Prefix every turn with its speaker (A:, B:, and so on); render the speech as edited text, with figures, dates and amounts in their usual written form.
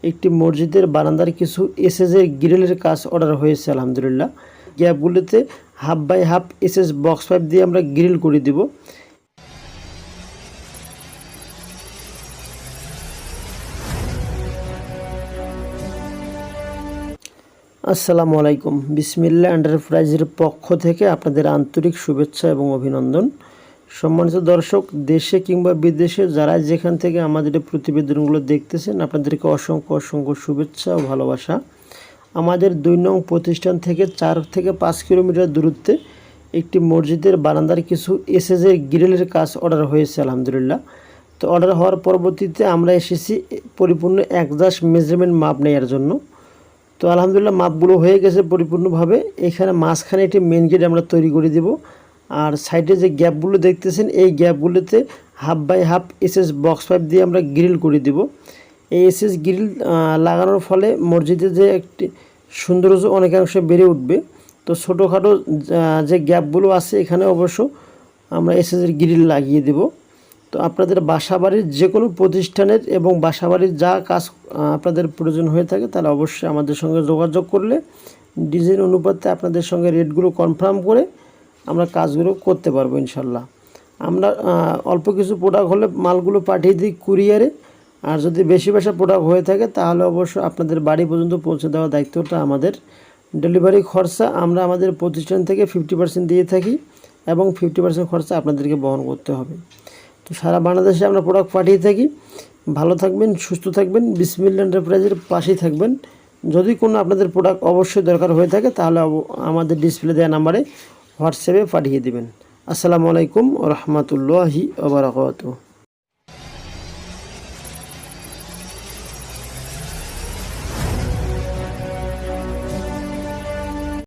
A: একটি মসজিদের বারান্দার কিছু এসএসের গ্রিলের কাজ অর্ডার হয়েছে আলহামদুলিল্লাহ। গ্যাপগুলোতে half by half SS box pipe দিয়ে আমরা গ্রিল করে দিব। আসসালামু আলাইকুম। বিসমিল্লাহ এন্টারপ্রাইজের পক্ষ থেকে আপনাদের আন্তরিক শুভেচ্ছা এবং অভিনন্দন। সম্মানিত দর্শক, দেশে কিংবা বিদেশে যারা যেখান থেকে আমাদের এই প্রতিবেদনগুলো দেখতেছেন, আপনাদেরকে অসংখ্য অসংখ্য শুভেচ্ছা ও ভালোবাসা। আমাদের 2 নং প্রতিষ্ঠান থেকে 4 থেকে 5 কিলোমিটার দূরত্বে একটি মসজিদের বারান্দার কিছু এসএসের গ্রিলের কাজ অর্ডার হয়েছে আলহামদুলিল্লাহ। তো অর্ডার হওয়ার পরবর্তীতে আমরা এসেছি পরিপূর্ণ একজাস্ট মেজারমেন্ট মাপ নেওয়ার জন্য। তো আলহামদুলিল্লাহ মাপগুলো হয়ে গেছে পরিপূর্ণভাবে। এখানে মাঝখানে একটি মেন গেট আমরা তৈরি করে দেব, আর সাইডে যে গ্যাপগুলো দেখতেছেন এই গ্যাপগুলোতে half by half SS box pipe দিয়ে আমরা গ্রিল করে দেব। এই এসএস গ্রিল লাগানোর ফলে মসজিদে যে একটি সৌন্দর্য অনেকাংশে বেড়ে উঠবে। তো ছোটোখাটো যে গ্যাপগুলো আছে এখানে অবশ্য আমরা এসএসের গ্রিল লাগিয়ে দেব। তো আপনাদের বাসাবাড়ির যে কোনো প্রতিষ্ঠানের এবং বাসাবাড়ির যা কাজ আপনাদের প্রয়োজন হয়ে থাকে তাহলে অবশ্যই আমাদের সঙ্গে যোগাযোগ করলে ডিজাইন অনুপাতে আপনাদের সঙ্গে রেটগুলো কনফার্ম করে আমরা কাজগুলো করতে পারবো ইনশাল্লাহ। আমরা অল্প কিছু প্রোডাক্ট হলে মালগুলো পাঠিয়ে দিই কুরিয়ারে, আর যদি বেশি প্রোডাক্ট হয়ে থাকে তাহলে অবশ্যই আপনাদের বাড়ি পর্যন্ত পৌঁছে দেওয়ার দায়িত্বটা আমাদের। ডেলিভারি খরচা আমরা আমাদের প্রতিষ্ঠান থেকে 50% দিয়ে থাকি এবং 50% খরচা আপনাদেরকে বহন করতে হবে। তো সারা বাংলাদেশে আমরা প্রোডাক্ট পাঠিয়ে থাকি। ভালো থাকবেন, সুস্থ থাকবেন, বিসমিল্লাহ এন্টারপ্রাইজের পাশেই থাকবেন। যদি কোনো আপনাদের প্রোডাক্ট অবশ্যই দরকার হয়ে থাকে তাহলে আমাদের ডিসপ্লে দেওয়া নাম্বারে হোয়াটসঅ্যাপে পাঠিয়ে দেবেন। আসসালামু আলাইকুম ওয়া রাহমাতুল্লাহি ওয়া বারাকাতুহু।